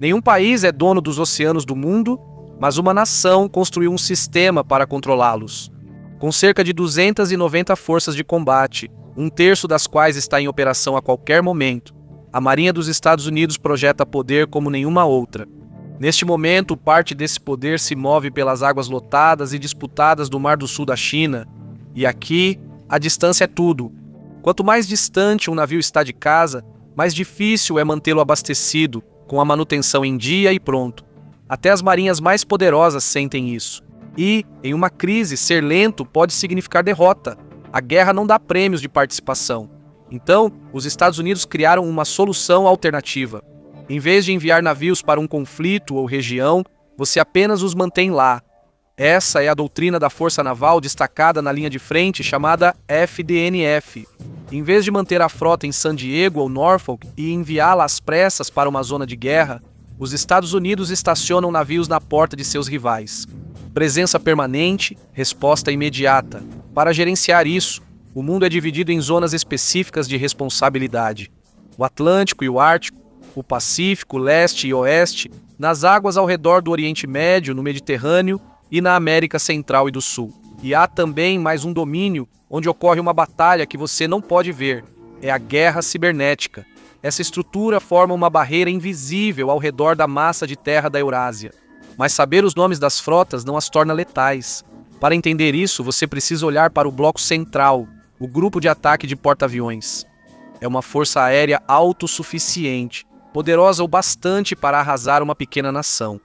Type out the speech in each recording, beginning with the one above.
Nenhum país é dono dos oceanos do mundo, mas uma nação construiu um sistema para controlá-los. Com cerca de 290 forças de combate, um terço das quais está em operação a qualquer momento, a Marinha dos Estados Unidos projeta poder como nenhuma outra. Neste momento, parte desse poder se move pelas águas lotadas e disputadas do Mar do Sul da China. E aqui, a distância é tudo. Quanto mais distante um navio está de casa, mais difícil é mantê-lo abastecido, com a manutenção em dia e pronto. Até as marinhas mais poderosas sentem isso. E, em uma crise, ser lento pode significar derrota. A guerra não dá prêmios de participação. Então, os Estados Unidos criaram uma solução alternativa. Em vez de enviar navios para um conflito ou região, você apenas os mantém lá. Essa é a doutrina da Força Naval destacada na linha de frente, chamada FDNF. Em vez de manter a frota em San Diego ou Norfolk e enviá-la às pressas para uma zona de guerra, os Estados Unidos estacionam navios na porta de seus rivais. Presença permanente, resposta imediata. Para gerenciar isso, o mundo é dividido em zonas específicas de responsabilidade. O Atlântico e o Ártico, o Pacífico, Leste e Oeste, nas águas ao redor do Oriente Médio, no Mediterrâneo e na América Central e do Sul. E há também mais um domínio onde ocorre uma batalha que você não pode ver. É a guerra cibernética. Essa estrutura forma uma barreira invisível ao redor da massa de terra da Eurásia. Mas saber os nomes das frotas não as torna letais. Para entender isso, você precisa olhar para o bloco central, o grupo de ataque de porta-aviões. É uma força aérea autossuficiente, poderosa o bastante para arrasar uma pequena nação.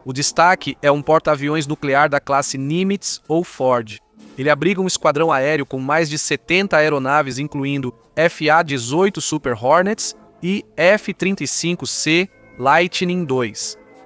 O destaque é um porta-aviões nuclear da classe Nimitz ou Ford. Ele abriga um esquadrão aéreo com mais de 70 aeronaves, incluindo FA-18 Super Hornets e F-35C Lightning II.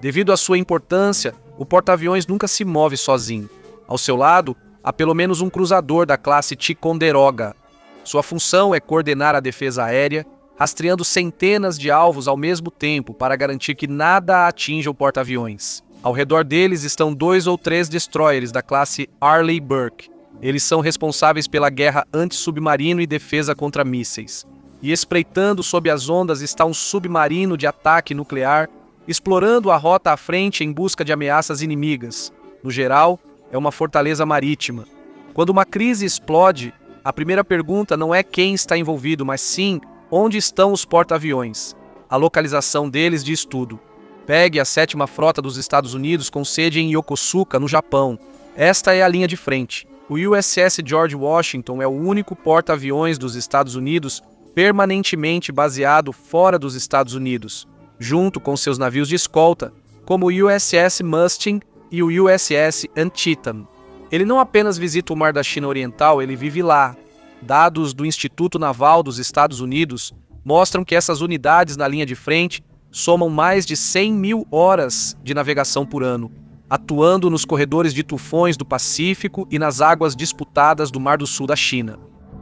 Devido à sua importância, o porta-aviões nunca se move sozinho. Ao seu lado, há pelo menos um cruzador da classe Ticonderoga. Sua função é coordenar a defesa aérea, rastreando centenas de alvos ao mesmo tempo para garantir que nada atinja o porta-aviões. Ao redor deles estão 2 ou 3 destroyers da classe Arleigh Burke. Eles são responsáveis pela guerra anti-submarino e defesa contra mísseis. E espreitando sob as ondas está um submarino de ataque nuclear, explorando a rota à frente em busca de ameaças inimigas. No geral, é uma fortaleza marítima. Quando uma crise explode, a primeira pergunta não é quem está envolvido, mas sim onde estão os porta-aviões. A localização deles diz tudo. Pegue a 7ª Frota dos Estados Unidos com sede em Yokosuka, no Japão. Esta é a linha de frente. O USS George Washington é o único porta-aviões dos Estados Unidos permanentemente baseado fora dos Estados Unidos, junto com seus navios de escolta, como o USS Mustin e o USS Antietam. Ele não apenas visita o Mar da China Oriental, ele vive lá. Dados do Instituto Naval dos Estados Unidos mostram que essas unidades na linha de frente somam mais de 100 mil horas de navegação por ano, atuando nos corredores de tufões do Pacífico e nas águas disputadas do Mar do Sul da China.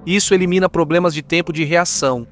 Isso elimina problemas de tempo de reação.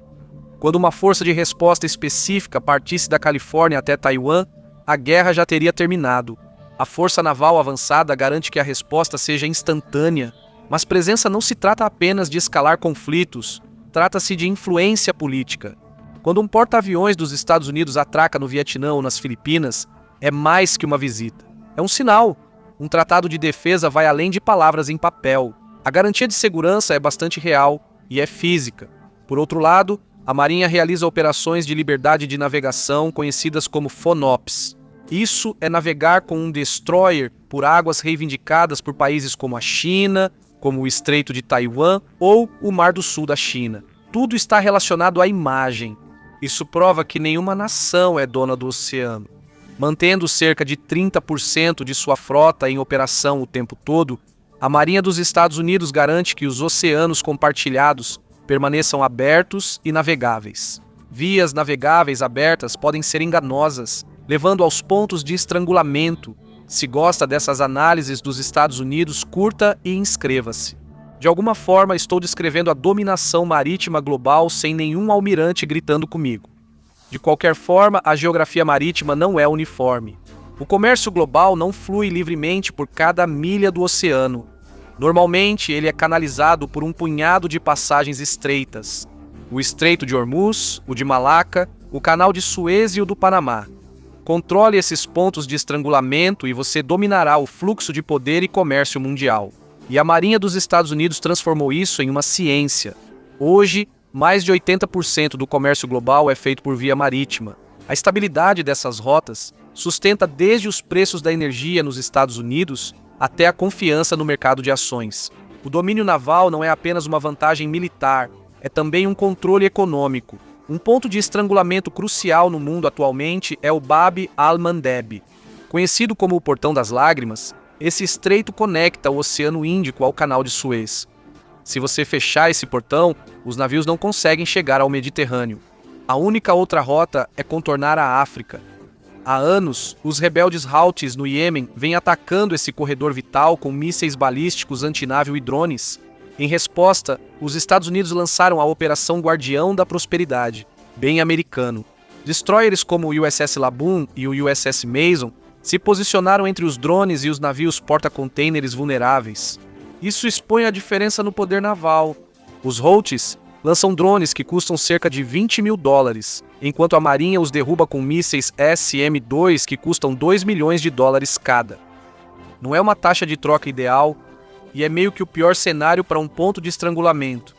Quando uma força de resposta específica partisse da Califórnia até Taiwan, a guerra já teria terminado. A Força Naval Avançada garante que a resposta seja instantânea, mas presença não se trata apenas de escalar conflitos, trata-se de influência política. Quando um porta-aviões dos Estados Unidos atraca no Vietnã ou nas Filipinas, é mais que uma visita. É um sinal. Um tratado de defesa vai além de palavras em papel. A garantia de segurança é bastante real e é física. Por outro lado, a Marinha realiza operações de liberdade de navegação conhecidas como FONOPs. Isso é navegar com um destroyer por águas reivindicadas por países como a China, como o Estreito de Taiwan ou o Mar do Sul da China. Tudo está relacionado à imagem. Isso prova que nenhuma nação é dona do oceano. Mantendo cerca de 30% de sua frota em operação o tempo todo, a Marinha dos Estados Unidos garante que os oceanos compartilhados permaneçam abertos e navegáveis. Vias navegáveis abertas podem ser enganosas, levando aos pontos de estrangulamento. Se gosta dessas análises dos Estados Unidos, curta e inscreva-se. De alguma forma, estou descrevendo a dominação marítima global sem nenhum almirante gritando comigo. De qualquer forma, a geografia marítima não é uniforme. O comércio global não flui livremente por cada milha do oceano. Normalmente, ele é canalizado por um punhado de passagens estreitas. O Estreito de Hormuz, o de Malaca, o Canal de Suez e o do Panamá. Controle esses pontos de estrangulamento e você dominará o fluxo de poder e comércio mundial. E a Marinha dos Estados Unidos transformou isso em uma ciência. Hoje, mais de 80% do comércio global é feito por via marítima. A estabilidade dessas rotas sustenta desde os preços da energia nos Estados Unidos até a confiança no mercado de ações. O domínio naval não é apenas uma vantagem militar, é também um controle econômico. Um ponto de estrangulamento crucial no mundo atualmente é o Bab al-Mandeb. Conhecido como o Portão das Lágrimas, esse estreito conecta o Oceano Índico ao Canal de Suez. Se você fechar esse portão, os navios não conseguem chegar ao Mediterrâneo. A única outra rota é contornar a África. Há anos, os rebeldes Houthis no Iêmen vêm atacando esse corredor vital com mísseis balísticos antinávio e drones. Em resposta, os Estados Unidos lançaram a Operação Guardião da Prosperidade, bem americano. Destroyers como o USS Laboon e o USS Mason se posicionaram entre os drones e os navios porta-contêineres vulneráveis. Isso expõe a diferença no poder naval. Os Houthis lançam drones que custam cerca de $20 mil, enquanto a Marinha os derruba com mísseis SM-2 que custam $2 milhões cada. Não é uma taxa de troca ideal e é meio que o pior cenário para um ponto de estrangulamento.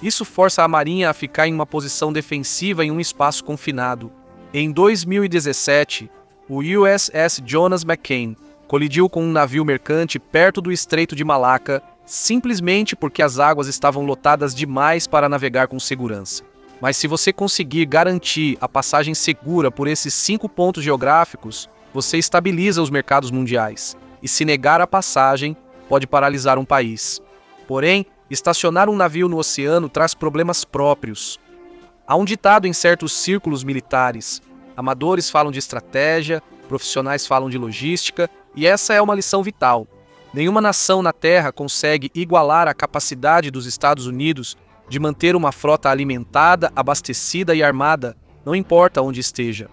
Isso força a Marinha a ficar em uma posição defensiva em um espaço confinado. Em 2017, o USS Jonas McCain colidiu com um navio mercante perto do Estreito de Malaca, simplesmente porque as águas estavam lotadas demais para navegar com segurança. Mas se você conseguir garantir a passagem segura por esses 5 pontos geográficos, você estabiliza os mercados mundiais. E se negar a passagem, pode paralisar um país. Porém, estacionar um navio no oceano traz problemas próprios. Há um ditado em certos círculos militares: amadores falam de estratégia, profissionais falam de logística, e essa é uma lição vital. Nenhuma nação na Terra consegue igualar a capacidade dos Estados Unidos de manter uma frota alimentada, abastecida e armada, não importa onde esteja.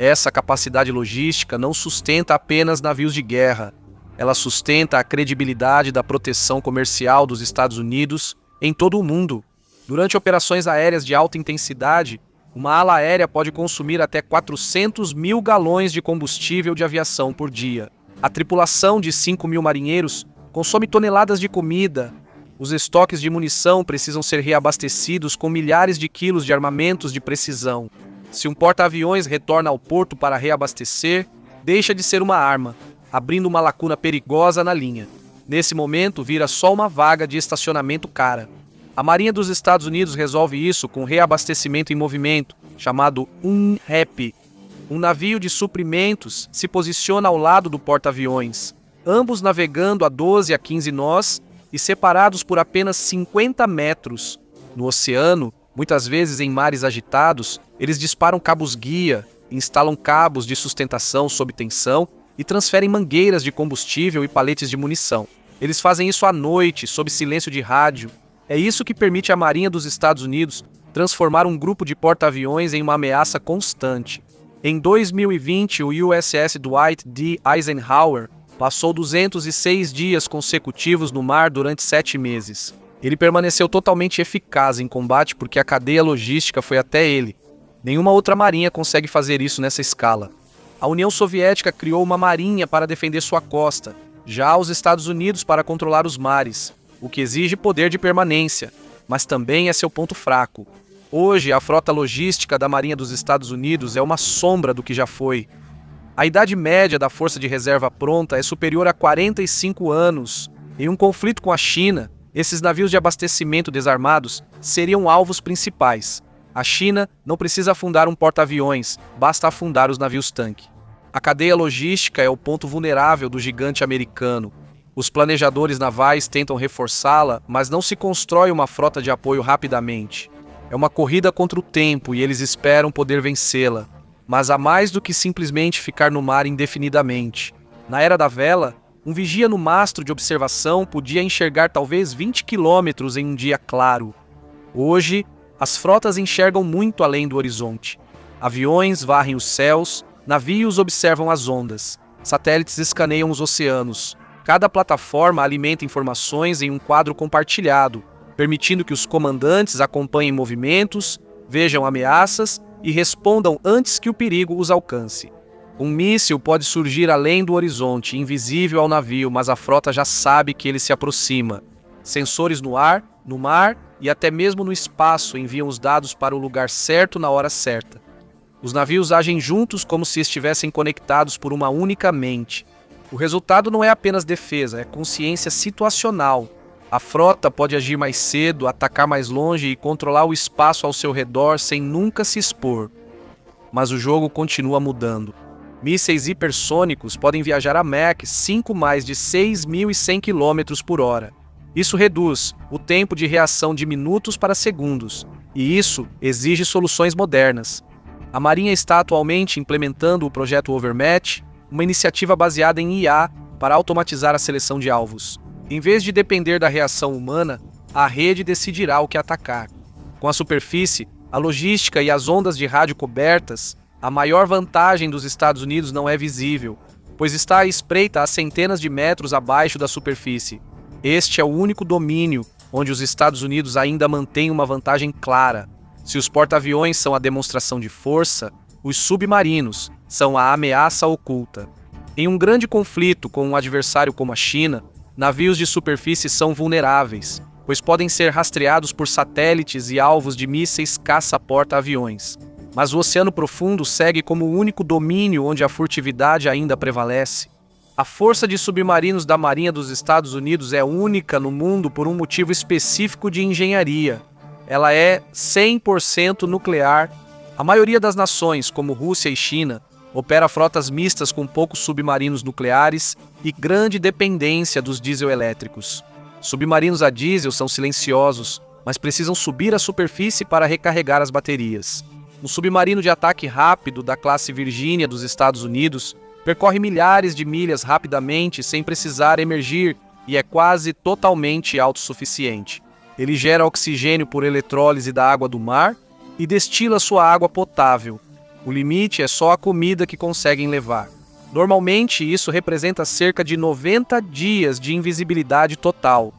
Essa capacidade logística não sustenta apenas navios de guerra, ela sustenta a credibilidade da proteção comercial dos Estados Unidos em todo o mundo. Durante operações aéreas de alta intensidade, uma ala aérea pode consumir até 400 mil galões de combustível de aviação por dia. A tripulação de 5 mil marinheiros consome toneladas de comida. Os estoques de munição precisam ser reabastecidos com milhares de quilos de armamentos de precisão. Se um porta-aviões retorna ao porto para reabastecer, deixa de ser uma arma, abrindo uma lacuna perigosa na linha. Nesse momento, vira só uma vaga de estacionamento cara. A Marinha dos Estados Unidos resolve isso com reabastecimento em movimento, chamado UNREP. Um navio de suprimentos se posiciona ao lado do porta-aviões, ambos navegando a 12 a 15 nós e separados por apenas 50 metros. No oceano, muitas vezes em mares agitados, eles disparam cabos-guia, instalam cabos de sustentação sob tensão e transferem mangueiras de combustível e paletes de munição. Eles fazem isso à noite, sob silêncio de rádio. É isso que permite à Marinha dos Estados Unidos transformar um grupo de porta-aviões em uma ameaça constante. Em 2020, o USS Dwight D. Eisenhower passou 206 dias consecutivos no mar durante 7 meses. Ele permaneceu totalmente eficaz em combate porque a cadeia logística foi até ele. Nenhuma outra marinha consegue fazer isso nessa escala. A União Soviética criou uma marinha para defender sua costa, já os Estados Unidos para controlar os mares, o que exige poder de permanência, mas também é seu ponto fraco. Hoje, a frota logística da Marinha dos Estados Unidos é uma sombra do que já foi. A idade média da Força de Reserva Pronta é superior a 45 anos. Em um conflito com a China, esses navios de abastecimento desarmados seriam alvos principais. A China não precisa afundar um porta-aviões, basta afundar os navios-tanque. A cadeia logística é o ponto vulnerável do gigante americano. Os planejadores navais tentam reforçá-la, mas não se constrói uma frota de apoio rapidamente. É uma corrida contra o tempo e eles esperam poder vencê-la. Mas há mais do que simplesmente ficar no mar indefinidamente. Na era da vela, um vigia no mastro de observação podia enxergar talvez 20 quilômetros em um dia claro. Hoje, as frotas enxergam muito além do horizonte. Aviões varrem os céus, navios observam as ondas, satélites escaneiam os oceanos. Cada plataforma alimenta informações em um quadro compartilhado, permitindo que os comandantes acompanhem movimentos, vejam ameaças e respondam antes que o perigo os alcance. Um míssil pode surgir além do horizonte, invisível ao navio, mas a frota já sabe que ele se aproxima. Sensores no ar, no mar e até mesmo no espaço enviam os dados para o lugar certo na hora certa. Os navios agem juntos como se estivessem conectados por uma única mente. O resultado não é apenas defesa, é consciência situacional. A frota pode agir mais cedo, atacar mais longe e controlar o espaço ao seu redor sem nunca se expor. Mas o jogo continua mudando. Mísseis hipersônicos podem viajar a Mach 5 mais de 6.100 km por hora. Isso reduz o tempo de reação de minutos para segundos, e isso exige soluções modernas. A Marinha está atualmente implementando o projeto Overmatch, uma iniciativa baseada em IA para automatizar a seleção de alvos. Em vez de depender da reação humana, a rede decidirá o que atacar. Com a superfície, a logística e as ondas de rádio cobertas, a maior vantagem dos Estados Unidos não é visível, pois está à espreita a centenas de metros abaixo da superfície. Este é o único domínio onde os Estados Unidos ainda mantêm uma vantagem clara. Se os porta-aviões são a demonstração de força, os submarinos são a ameaça oculta. Em um grande conflito com um adversário como a China, navios de superfície são vulneráveis, pois podem ser rastreados por satélites e alvos de mísseis caça-porta-aviões. Mas o Oceano Profundo segue como o único domínio onde a furtividade ainda prevalece. A força de submarinos da Marinha dos Estados Unidos é única no mundo por um motivo específico de engenharia. Ela é 100% nuclear. A maioria das nações, como Rússia e China, opera frotas mistas com poucos submarinos nucleares e grande dependência dos dieselétricos. Submarinos a diesel são silenciosos, mas precisam subir à superfície para recarregar as baterias. Um submarino de ataque rápido da classe Virgínia dos Estados Unidos percorre milhares de milhas rapidamente sem precisar emergir e é quase totalmente autossuficiente. Ele gera oxigênio por eletrólise da água do mar e destila sua água potável. O limite é só a comida que conseguem levar. Normalmente, isso representa cerca de 90 dias de invisibilidade total.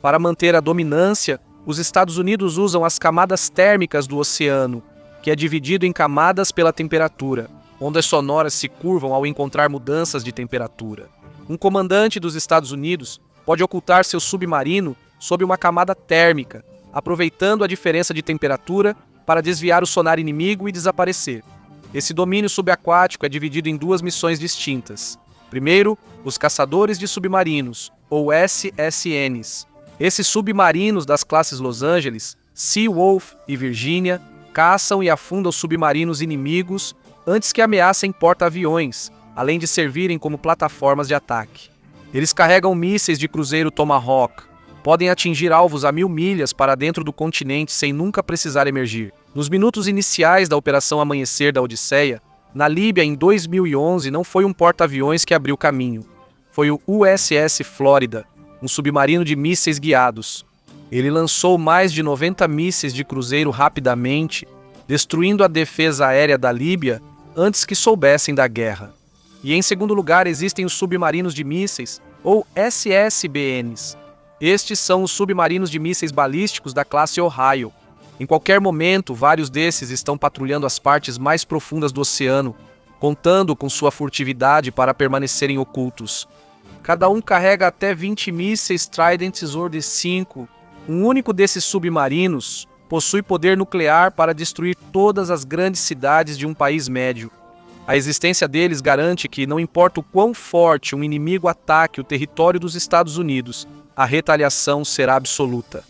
Para manter a dominância, os Estados Unidos usam as camadas térmicas do oceano, que é dividido em camadas pela temperatura. Ondas sonoras se curvam ao encontrar mudanças de temperatura. Um comandante dos Estados Unidos pode ocultar seu submarino sob uma camada térmica, aproveitando a diferença de temperatura para desviar o sonar inimigo e desaparecer. Esse domínio subaquático é dividido em duas missões distintas. Primeiro, os caçadores de submarinos, ou SSNs. Esses submarinos das classes Los Angeles, Seawolf e Virginia caçam e afundam submarinos inimigos antes que ameacem porta-aviões, além de servirem como plataformas de ataque. Eles carregam mísseis de cruzeiro Tomahawk, podem atingir alvos a 1.000 milhas para dentro do continente sem nunca precisar emergir. Nos minutos iniciais da Operação Amanhecer da Odisseia, na Líbia em 2011 não foi um porta-aviões que abriu caminho. Foi o USS Florida, um submarino de mísseis guiados. Ele lançou mais de 90 mísseis de cruzeiro rapidamente, destruindo a defesa aérea da Líbia antes que soubessem da guerra. E em segundo lugar existem os submarinos de mísseis, ou SSBNs. Estes são os submarinos de mísseis balísticos da classe Ohio. Em qualquer momento, vários desses estão patrulhando as partes mais profundas do oceano, contando com sua furtividade para permanecerem ocultos. Cada um carrega até 20 mísseis Trident Sword 5. Um único desses submarinos possui poder nuclear para destruir todas as grandes cidades de um país médio. A existência deles garante que, não importa o quão forte um inimigo ataque o território dos Estados Unidos, a retaliação será absoluta.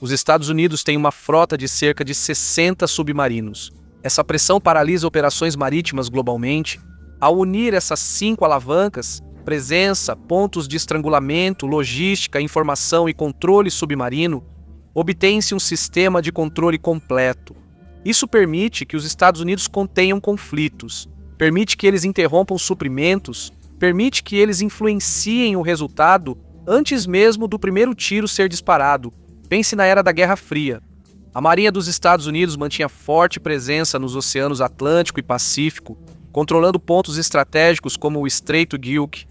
Os Estados Unidos têm uma frota de cerca de 60 submarinos. Essa pressão paralisa operações marítimas globalmente. Ao unir essas 5 alavancas, presença, pontos de estrangulamento, logística, informação e controle submarino, obtém-se um sistema de controle completo. Isso permite que os Estados Unidos contenham conflitos, permite que eles interrompam suprimentos, permite que eles influenciem o resultado antes mesmo do primeiro tiro ser disparado. Pense na era da Guerra Fria. A Marinha dos Estados Unidos mantinha forte presença nos oceanos Atlântico e Pacífico, controlando pontos estratégicos como o Estreito Gilk.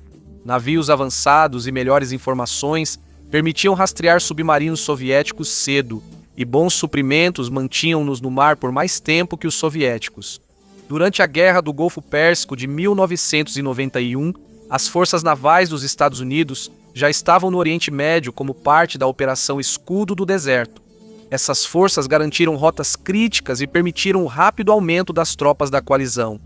Navios avançados e melhores informações permitiam rastrear submarinos soviéticos cedo, e bons suprimentos mantinham-nos no mar por mais tempo que os soviéticos. Durante a Guerra do Golfo Pérsico de 1991, as forças navais dos Estados Unidos já estavam no Oriente Médio como parte da Operação Escudo do Deserto. Essas forças garantiram rotas críticas e permitiram o rápido aumento das tropas da coalizão.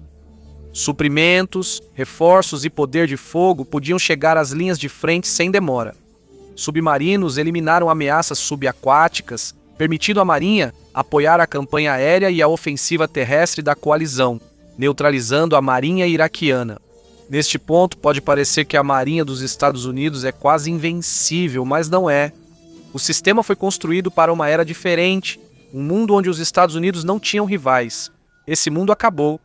Suprimentos, reforços e poder de fogo podiam chegar às linhas de frente sem demora. Submarinos eliminaram ameaças subaquáticas, permitindo à Marinha apoiar a campanha aérea e a ofensiva terrestre da coalizão, neutralizando a Marinha iraquiana. Neste ponto, pode parecer que a Marinha dos Estados Unidos é quase invencível, mas não é. O sistema foi construído para uma era diferente, um mundo onde os Estados Unidos não tinham rivais. Esse mundo acabou.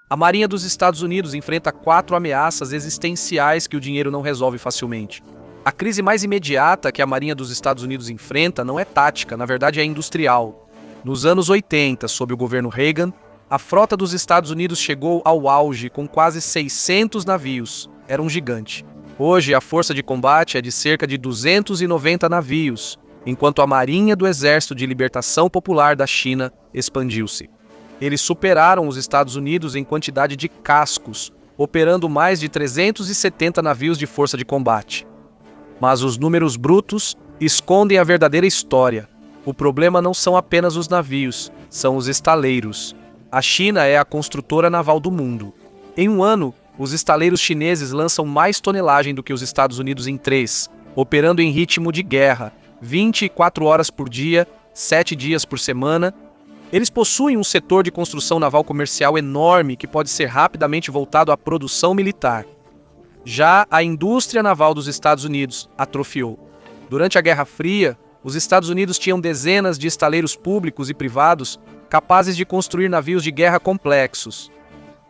A Marinha dos Estados Unidos enfrenta 4 ameaças existenciais que o dinheiro não resolve facilmente. A crise mais imediata que a Marinha dos Estados Unidos enfrenta não é tática, na verdade é industrial. Nos anos 80, sob o governo Reagan, a frota dos Estados Unidos chegou ao auge com quase 600 navios. Era um gigante. Hoje, a força de combate é de cerca de 290 navios, enquanto a Marinha do Exército de Libertação Popular da China expandiu-se. Eles superaram os Estados Unidos em quantidade de cascos, operando mais de 370 navios de força de combate. Mas os números brutos escondem a verdadeira história. O problema não são apenas os navios, são os estaleiros. A China é a construtora naval do mundo. Em um ano, os estaleiros chineses lançam mais tonelagem do que os Estados Unidos em 3, operando em ritmo de guerra, 24 horas por dia, 7 dias por semana. Eles possuem um setor de construção naval comercial enorme que pode ser rapidamente voltado à produção militar. Já a indústria naval dos Estados Unidos atrofiou. Durante a Guerra Fria, os Estados Unidos tinham dezenas de estaleiros públicos e privados capazes de construir navios de guerra complexos.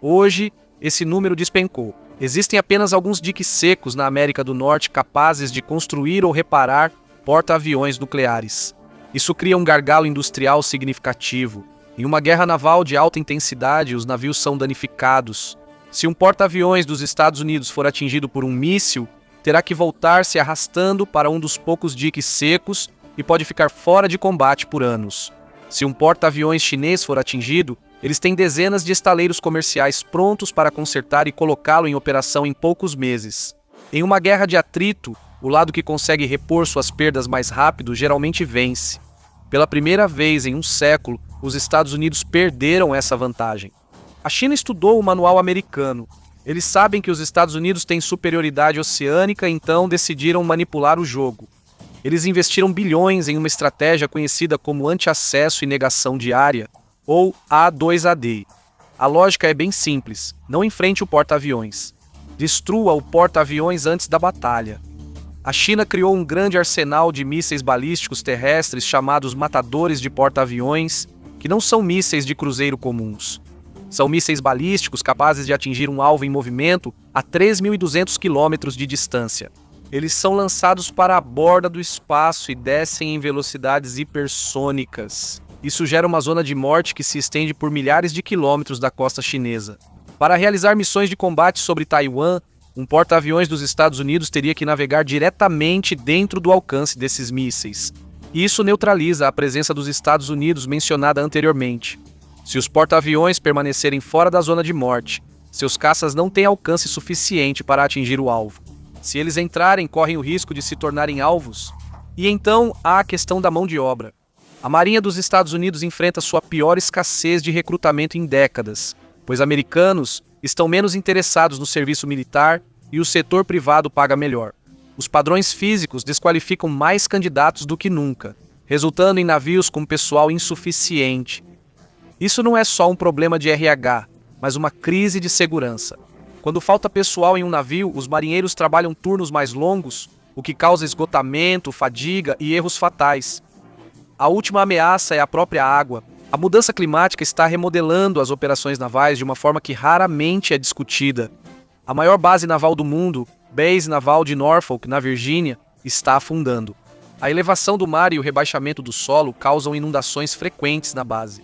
Hoje, esse número despencou. Existem apenas alguns diques secos na América do Norte capazes de construir ou reparar porta-aviões nucleares. Isso cria um gargalo industrial significativo. Em uma guerra naval de alta intensidade, os navios são danificados. Se um porta-aviões dos Estados Unidos for atingido por um míssil, terá que voltar se arrastando para um dos poucos diques secos e pode ficar fora de combate por anos. Se um porta-aviões chinês for atingido, eles têm dezenas de estaleiros comerciais prontos para consertar e colocá-lo em operação em poucos meses. Em uma guerra de atrito, o lado que consegue repor suas perdas mais rápido geralmente vence. Pela primeira vez em um século, os Estados Unidos perderam essa vantagem. A China estudou o manual americano. Eles sabem que os Estados Unidos têm superioridade oceânica, então decidiram manipular o jogo. Eles investiram bilhões em uma estratégia conhecida como anti-acesso e negação de área, ou A2AD. A lógica é bem simples: não enfrente o porta-aviões. Destrua o porta-aviões antes da batalha. A China criou um grande arsenal de mísseis balísticos terrestres chamados matadores de porta-aviões, que não são mísseis de cruzeiro comuns. São mísseis balísticos capazes de atingir um alvo em movimento a 3.200 quilômetros de distância. Eles são lançados para a borda do espaço e descem em velocidades hipersônicas. Isso gera uma zona de morte que se estende por milhares de quilômetros da costa chinesa. Para realizar missões de combate sobre Taiwan, um porta-aviões dos Estados Unidos teria que navegar diretamente dentro do alcance desses mísseis. E isso neutraliza a presença dos Estados Unidos mencionada anteriormente. Se os porta-aviões permanecerem fora da zona de morte, seus caças não têm alcance suficiente para atingir o alvo. Se eles entrarem, correm o risco de se tornarem alvos. E então há a questão da mão de obra. A Marinha dos Estados Unidos enfrenta sua pior escassez de recrutamento em décadas, pois americanos estão menos interessados no serviço militar e o setor privado paga melhor. Os padrões físicos desqualificam mais candidatos do que nunca, resultando em navios com pessoal insuficiente. Isso não é só um problema de RH, mas uma crise de segurança. Quando falta pessoal em um navio, os marinheiros trabalham turnos mais longos, o que causa esgotamento, fadiga e erros fatais. A última ameaça é a própria água. A mudança climática está remodelando as operações navais de uma forma que raramente é discutida. A maior base naval do mundo, Base Naval de Norfolk, na Virgínia, está afundando. A elevação do mar e o rebaixamento do solo causam inundações frequentes na base.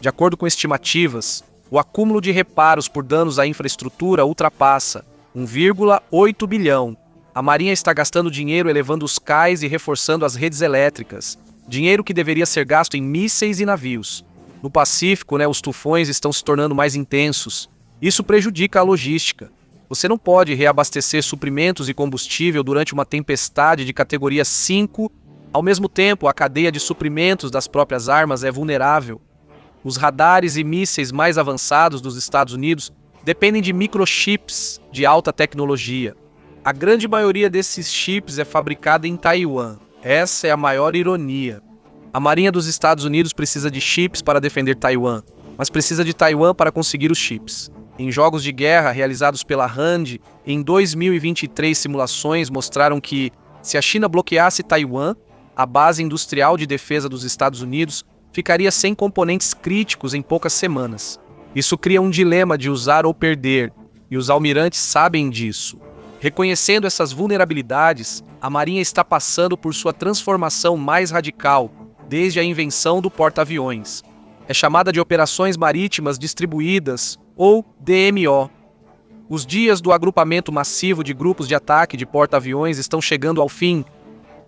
De acordo com estimativas, o acúmulo de reparos por danos à infraestrutura ultrapassa 1,8 bilhão. A Marinha está gastando dinheiro elevando os cais e reforçando as redes elétricas, dinheiro que deveria ser gasto em mísseis e navios. No Pacífico, os tufões estão se tornando mais intensos. Isso prejudica a logística. Você não pode reabastecer suprimentos e combustível durante uma tempestade de categoria 5. Ao mesmo tempo, a cadeia de suprimentos das próprias armas é vulnerável. Os radares e mísseis mais avançados dos Estados Unidos dependem de microchips de alta tecnologia. A grande maioria desses chips é fabricada em Taiwan. Essa é a maior ironia. A Marinha dos Estados Unidos precisa de chips para defender Taiwan, mas precisa de Taiwan para conseguir os chips. Em jogos de guerra realizados pela RAND, em 2023 simulações mostraram que, se a China bloqueasse Taiwan, a base industrial de defesa dos Estados Unidos ficaria sem componentes críticos em poucas semanas. Isso cria um dilema de usar ou perder, e os almirantes sabem disso. Reconhecendo essas vulnerabilidades, a Marinha está passando por sua transformação mais radical desde a invenção do porta-aviões. É chamada de Operações Marítimas Distribuídas, ou DMO. Os dias do agrupamento massivo de grupos de ataque de porta-aviões estão chegando ao fim.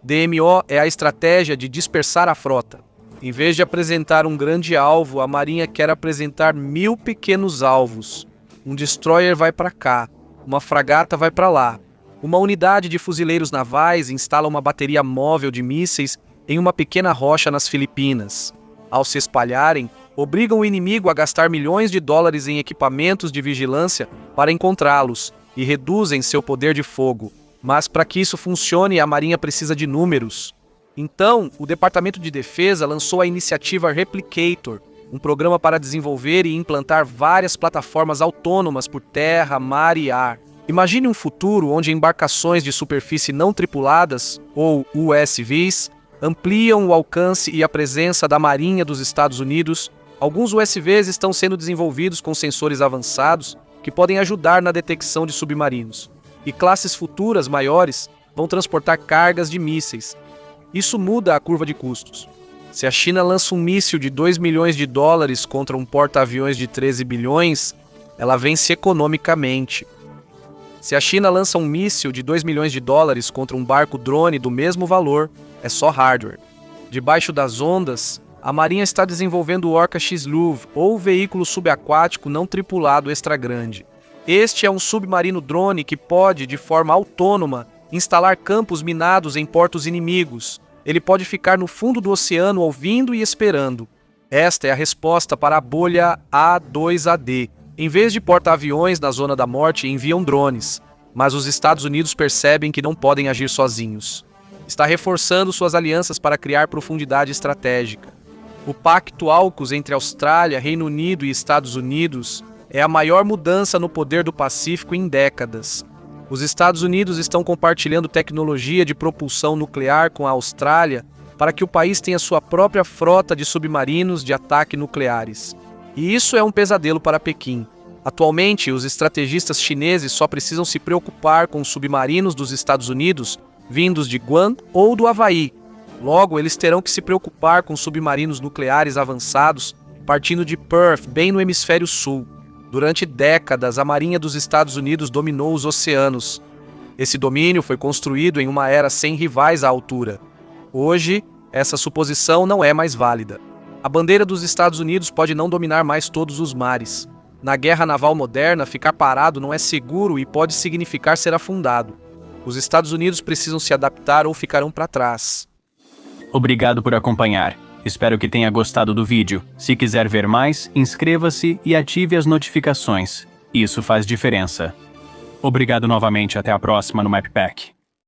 DMO é a estratégia de dispersar a frota. Em vez de apresentar um grande alvo, a Marinha quer apresentar 1000 pequenos alvos. Um destroyer vai para cá, uma fragata vai para lá. Uma unidade de fuzileiros navais instala uma bateria móvel de mísseis em uma pequena rocha nas Filipinas. Ao se espalharem, obrigam o inimigo a gastar milhões de dólares em equipamentos de vigilância para encontrá-los e reduzem seu poder de fogo. Mas para que isso funcione, a Marinha precisa de números. Então, o Departamento de Defesa lançou a iniciativa Replicator, um programa para desenvolver e implantar várias plataformas autônomas por terra, mar e ar. Imagine um futuro onde embarcações de superfície não tripuladas, ou USVs, ampliam o alcance e a presença da Marinha dos Estados Unidos. Alguns USVs estão sendo desenvolvidos com sensores avançados que podem ajudar na detecção de submarinos. E classes futuras maiores vão transportar cargas de mísseis. Isso muda a curva de custos. Se a China lança um míssil de 2 milhões de dólares contra um porta-aviões de 13 bilhões, ela vence economicamente. Se a China lança um míssil de 2 milhões de dólares contra um barco-drone do mesmo valor, é só hardware. Debaixo das ondas, a Marinha está desenvolvendo o Orca X-Luv, ou veículo subaquático não tripulado extra grande. Este é um submarino drone que pode, de forma autônoma, instalar campos minados em portos inimigos. Ele pode ficar no fundo do oceano ouvindo e esperando. Esta é a resposta para a bolha A2AD. Em vez de porta-aviões na Zona da Morte, enviam drones. Mas os Estados Unidos percebem que não podem agir sozinhos. Está reforçando suas alianças para criar profundidade estratégica. O Pacto AUKUS entre Austrália, Reino Unido e Estados Unidos é a maior mudança no poder do Pacífico em décadas. Os Estados Unidos estão compartilhando tecnologia de propulsão nuclear com a Austrália para que o país tenha sua própria frota de submarinos de ataque nucleares. E isso é um pesadelo para Pequim. Atualmente, os estrategistas chineses só precisam se preocupar com os submarinos dos Estados Unidos vindos de Guam ou do Havaí. Logo, eles terão que se preocupar com submarinos nucleares avançados partindo de Perth, bem no hemisfério sul. Durante décadas, a Marinha dos Estados Unidos dominou os oceanos. Esse domínio foi construído em uma era sem rivais à altura. Hoje, essa suposição não é mais válida. A bandeira dos Estados Unidos pode não dominar mais todos os mares. Na guerra naval moderna, ficar parado não é seguro e pode significar ser afundado. Os Estados Unidos precisam se adaptar ou ficarão para trás. Obrigado por acompanhar. Espero que tenha gostado do vídeo. Se quiser ver mais, inscreva-se e ative as notificações. Isso faz diferença. Obrigado novamente, até a próxima no MapPack.